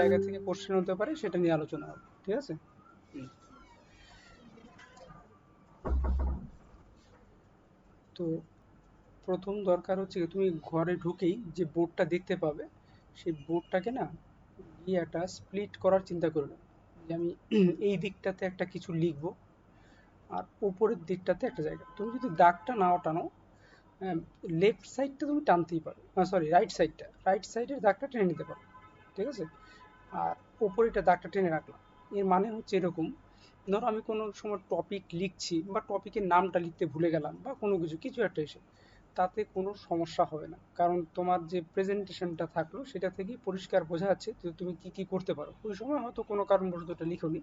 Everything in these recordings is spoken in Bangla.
জায়গা থেকে কোশ্চেন হতে পারে সেটা নিয়ে আলোচনা হবে, ঠিক আছে? তো প্রথম দরকার হচ্ছে তুমি ঘরে ঢুকেই যে বোর্ডটা দেখতে পাবে, সেই বোর্ডটাকে না গিয়ে একটা স্প্লিট করার চিন্তা করবে, যে আমি এই দিকটাতে একটা কিছু লিখবো আর উপরের দিকটাতে একটা জায়গা। তুমি যদি দাগটা নাও টানো, লেফট সাইডটা তুমি টানতেই পারো, সরি রাইট সাইডের দাগটা টেনে নিতে পারো, ঠিক আছে? আর ওপরেটা দাগটা টেনে রাখলাম। এর মানে হচ্ছে এরকম, ধরো আমি কোনো সময় টপিক লিখছি বা টপিকের নামটা লিখতে ভুলে গেলাম বা কোনো কিছু কিছু একটা এসে, তাতে কোনো সমস্যা হবে না, কারণ তোমার যে প্রেজেন্টেশনটা থাকলো সেটা থেকেই পরিষ্কার বোঝা যাচ্ছে যে তুমি কি কি করতে পারো। ওই সময় হয়তো কোনো কারণবশত এটা লিখোনি,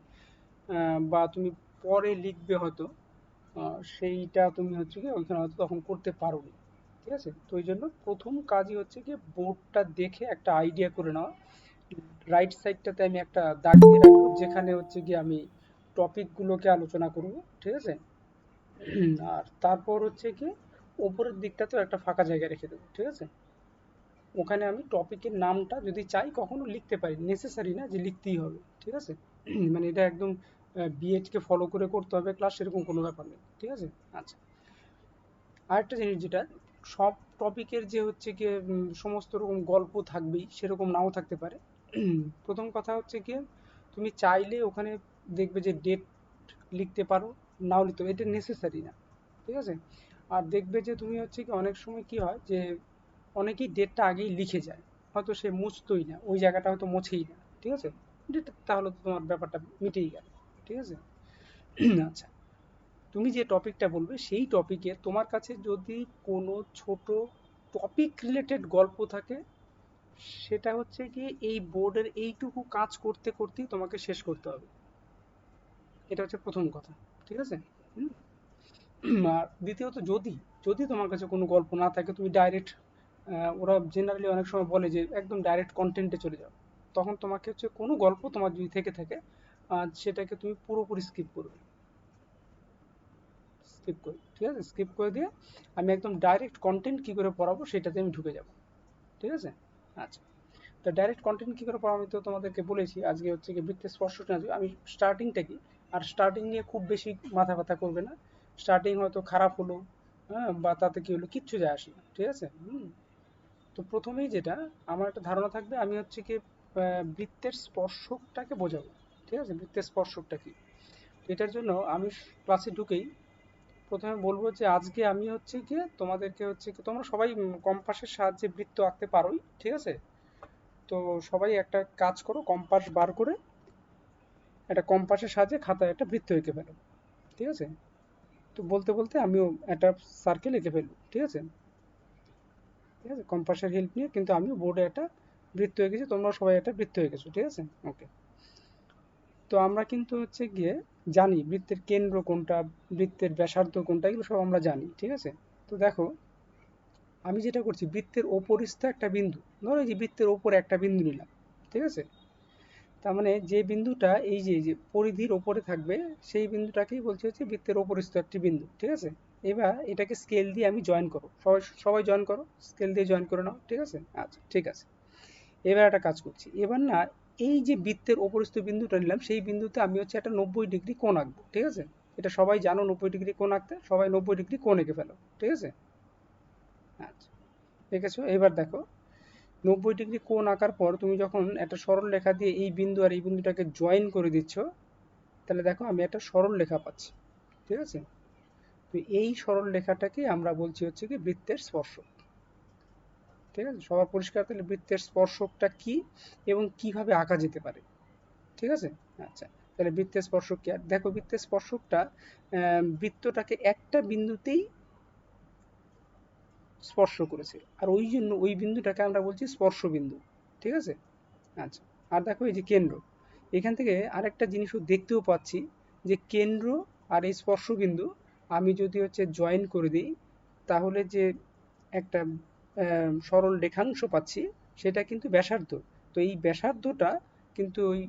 বা তুমি পরে লিখবে হয়তো, সেইটা তুমি হচ্ছে কি ওইখানে হয়তো তখন করতে পারোনি, ঠিক আছে? তো ওই জন্য প্রথম কাজই হচ্ছে কি বোর্ডটা দেখে একটা আইডিয়া করে নেওয়া। রাইট সাইডটাতে আমি একটা দাগ দিয়ে রাখবো যেখানে হচ্ছে কি আমি টপিকগুলোকে আলোচনা করব, ঠিক আছে? আর তারপর হচ্ছে কি ওপরের দিকটাতেও একটা ফাঁকা জায়গা রেখে দেবো, ঠিক আছে? ওখানে আমি টপিকের নামটা যদি চাই কখনো লিখতে পারি, নেসেসারি না যে লিখতেই হবে, ঠিক আছে? মানে এটা একদম বিএডকে ফলো করে করতে হবে ক্লাস, সেরকম কোনো ব্যাপার নেই, ঠিক আছে? আচ্ছা, আরেকটা জিনিস যেটা, সব টপিকের যে হচ্ছে গিয়ে সমস্ত রকম গল্প থাকবেই সেরকম নাও থাকতে পারে। প্রথম কথা হচ্ছে গিয়ে তুমি চাইলে ওখানে দেখবে যে ডেট লিখতে পারো, নাও লিখতে পারো, এটা নেসেসারি না, ঠিক আছে? আর দেখবে যে তুমি হচ্ছে কি অনেক সময় কি হয় যে অনেকেই ডেটটা আগেই লিখে যায়, হয়তো সে মুছতোই না, ওই জায়গাটা হয়তো মোছেই না, ঠিক আছে? তাহলে তো তোমার ব্যাপারটা মিটেই গেল, ঠিক আছে? আচ্ছা, তুমি যে টপিকটা বলবে সেই টপিকে তোমার কাছে যদি কোনো ছোট টপিক রিলেটেড গল্প থাকে, সেটা হচ্ছে কি এই বোর্ডের এইটুকু কাজ করতে করতেই তোমাকে শেষ করতে হবে। এটা হচ্ছে প্রথম কথা, ঠিক আছে? হুম। আর দ্বিতীয়ত, যদি যদি তোমার কাছে কোনো গল্প না থাকে, তুমি ডাইরেক্ট, ওরা জেনারেলি অনেক সময় বলে যে একদম ডাইরেক্ট কন্টেন্টে চলে যাও, তখন তোমাকে হচ্ছে কোনো গল্প তোমার যদি থেকে থাকে, সেটাকে তুমি পুরোপুরি স্কিপ করি, ঠিক আছে? স্কিপ করে দিয়ে আমি একদম ডাইরেক্ট কন্টেন্ট কী করে পড়াবো সেটাতে আমি ঢুকে যাব, ঠিক আছে? আচ্ছা, তো ডাইরেক্ট কন্টেন্ট কী করে পড়াবো আমি তো তোমাদেরকে বলেছি, আজকে হচ্ছে কি বৃত্তের স্পর্শটা আমি স্টার্টিংটা কি, আর স্টার্টিং নিয়ে খুব বেশি মাথা ব্যথা করবে না। স্টার্টিং হয়তো খারাপ হলো, হ্যাঁ, বা তাতে কি হলো কিচ্ছু যায় আসে না, ঠিক আছে? তো প্রথমেই যেটা আমার একটা ধারণা থাকবে, আমি হচ্ছে কি বৃত্তের স্পর্শকটাকে বোঝাবো, ঠিক আছে? বৃত্তের স্পর্শকটা কি, এটার জন্য আমি ক্লাসে ঢুকেই প্রথমে বলবো যে আজকে আমি হচ্ছে গিয়ে তোমাদেরকে হচ্ছে কি, তোমরা সবাই কম্পাসের সাহায্যে বৃত্ত আঁকতে পারোই, ঠিক আছে? তো সবাই একটা কাজ করো, কম্পাস বার করে একটা কম্পাসের সাহায্যে খাতায় একটা বৃত্ত এঁকে ফেলো, ঠিক আছে? তো বলতে বলতে আমিও একটা সার্কেল এঁকে ফেলবো, ঠিক আছে? ঠিক আছে, কম্পাসের হেল্প নিয়ে কিন্তু আমিও বোর্ডে একটা বৃত্ত এঁকেছি, তোমরা সবাই একটা বৃত্ত এঁকেছো, ঠিক আছে? ওকে। তো আমরা কিন্তু হচ্ছে গিয়ে জানি বৃত্তের কেন্দ্র কোনটা, বৃত্তের ব্যাসার্ধ কোনটা, এগুলো সব আমরা জানি, ঠিক আছে? তো দেখো, আমি যেটা করছি বৃত্তের ওপরিস্থ একটা বিন্দু, ধরো এই যে বৃত্তের ওপরে একটা বিন্দু নিলাম, ঠিক আছে? তার মানে যে বিন্দুটা এই যে পরিধির ওপরে থাকবে, সেই বিন্দুটাকেই বলছি হচ্ছে বৃত্তের ওপরিস্থ একটি বিন্দু, ঠিক আছে? এবার এটাকে স্কেল দিয়ে আমি জয়েন করো, সবাই সবাই জয়েন করো, স্কেল দিয়ে জয়েন করে নাও, ঠিক আছে? আচ্ছা, ঠিক আছে। এবার একটা কাজ করছি, এবার না এই যে বৃত্তের ওপরিস্থ বিন্দুটা নিলাম, সেই বিন্দুতে আমি হচ্ছে একটা 90 ডিগ্রি কোণ আঁকবো, ঠিক আছে? এটা সবাই জানো 90 ডিগ্রি কোণ আঁকতে, সবাই 90 ডিগ্রি কোণ এঁকে ফেলো, ঠিক আছে? আচ্ছা, এঁকেছো। এবার দেখো, 90 ডিগ্রি কোণ আঁকার পর তুমি যখন একটা সরল রেখা দিয়ে এই বিন্দু আর এই বিন্দুটাকে জয়েন করে দিচ্ছ, তাহলে দেখো আমি একটা সরল রেখা পাচ্ছি, ঠিক আছে? তো এই সরল রেখাটাকে আমরা বলছি হচ্ছে কি বৃত্তের স্পর্শক, ঠিক আছে? সবার পরিষ্কার? তাহলে বৃত্তের স্পর্শকটা কি এবং কিভাবে আঁকা যেতে পারে, ঠিক আছে? আচ্ছা, তাহলে বৃত্তের স্পর্শক কি, আর দেখো বৃত্তের স্পর্শকটা বৃত্তটাকে একটা বিন্দুতেই স্পর্শ করেছে, আর ওই জন্য ওই বিন্দুটাকে আমরা বলছি স্পর্শ বিন্দু, ঠিক আছে? আচ্ছা, আর দেখো এই যে কেন্দ্র, এখান থেকে আরেকটা জিনিসও দেখতেও পাচ্ছি, যে কেন্দ্র আর এই স্পর্শবিন্দু আমি যদি হচ্ছে জয়েন করে দিই, তাহলে যে একটা সরল রেখাংশ পাচ্ছি, সেটা কিন্তু ব্যাসার্ধ। তো এই ব্যাসার্ধটা কিন্তু ওই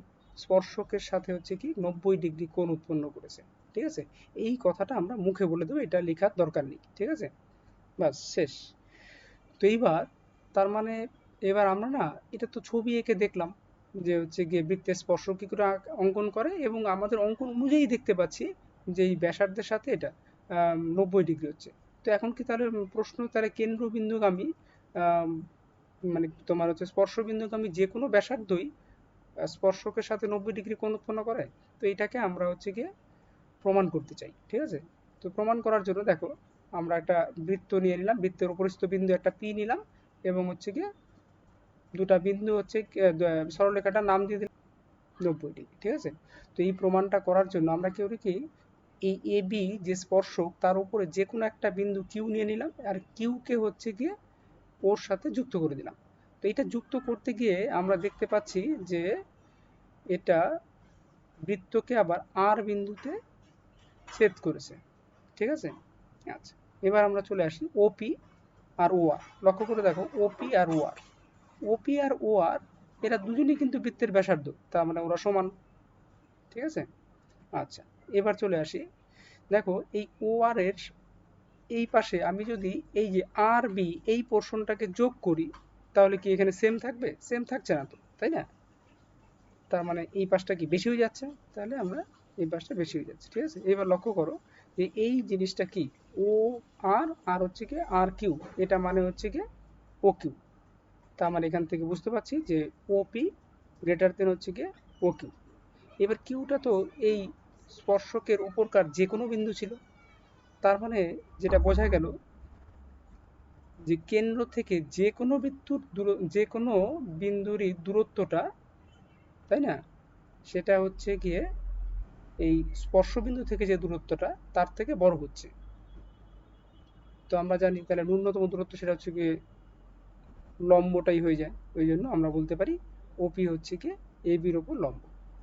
স্পর্শকের সাথে হচ্ছে কি 90 ডিগ্রি কোণ উৎপন্ন করেছে, ঠিক আছে? এই কথাটা আমরা মুখে বলে দেবো, এটা লেখার দরকার নেই, ঠিক আছে? বাস শেষ। তো এইবার, তার মানে এবার আমরা না এটা তো ছবি এঁকে দেখলাম, যে হচ্ছে গিয়ে বৃত্তের স্পর্শ কি করে অঙ্কন করে, এবং আমাদের অঙ্কন অনুযায়ী দেখতে পাচ্ছি যে এই ব্যাসার্ধের সাথে এটা 90 ডিগ্রি হচ্ছে। তো এখন কি তাহলে প্রশ্ন, তাহলে কেন্দ্রবিন্দুগামী আম, মানে তোমার হচ্ছে স্পর্শবিন্দুগামী যে কোনো ব্যাসার্ধই স্পর্শকের সাথে 90 ডিগ্রি কোণ উৎপন্ন করে। তো এটাকে আমরা হচ্ছে গিয়ে প্রমাণ করতে চাই, ঠিক আছে? তো প্রমাণ করার জন্য দেখো, আমরা একটা বৃত্ত নিয়ে নিলাম, বৃত্তের উপরিস্থ বিন্দু একটা পি নিলাম, এবং হচ্ছে গিয়ে দুটা বিন্দু হচ্ছে সরলরেখাটার নাম দিয়ে দিলাম 90 ডিগ্রি, ঠিক আছে? তো এই প্রমাণটা করার জন্য আমরা কি করি কি, এই এ বি যে স্পর্শক তার উপরে যে কোনো একটা বিন্দু কিউ নিয়ে নিলাম, আর কিউকে হচ্ছে গিয়ে ওর সাথে যুক্ত করে দিলাম। তো এটা যুক্ত করতে গিয়ে আমরা দেখতে পাচ্ছি যে এটা বৃত্তকে আবার আর বিন্দুতে ছেদ করেছে, ঠিক আছে? আচ্ছা, এবার আমরা চলে আসি ওপি আর ও আর। লক্ষ্য করে দেখো, ওপি আর ও আর, ওপি আর ও আর এরা দুজনেই কিন্তু বৃত্তের ব্যাসার্ধ, তার মানে ওরা সমান, ঠিক আছে? আচ্ছা, এবার চলে আসি, দেখো এই ও আর এর এই পাশে আমি যদি এই যে আর বি এই পোর্শনটাকে যোগ করি, তাহলে কি এখানে সেম থাকবে? সেম থাকছে না তো, তাই না? তার মানে এই পাশটা কি বেশি হয়ে যাচ্ছে, তাহলে আমরা এই পাশটা বেশি হয়ে যাচ্ছে, ঠিক আছে? এবার লক্ষ্য করো যে এই জিনিসটা কি, ও আর আর হচ্ছে কি আর কিউ, এটা মানে হচ্ছে কি ও কিউ। তার মানে এখান থেকে বুঝতে পারছি যে ওপি গ্রেটার দেন হচ্ছে কি ও কিউ। এবার কিউটা তো এই স্পর্শকের উপরকার যে কোনো বিন্দু ছিল, তার মানে যেটা বোঝা গেল যে কেন্দ্র থেকে যে কোনো বিন্দুর যে কোনো বিন্দুরই দূরত্বটা, তাই না, সেটা হচ্ছে গিয়ে এই স্পর্শবিন্দু থেকে যে দূরত্বটা তার থেকে বড় হচ্ছে। তো আমরা জানি তাহলে ন্যূনতম দূরত্ব সেটা হচ্ছে গিয়ে লম্বটাই হয়ে যায়, ওই জন্য আমরা বলতে পারি ওপি হচ্ছে গিয়ে এ বির ওপর লম্ব।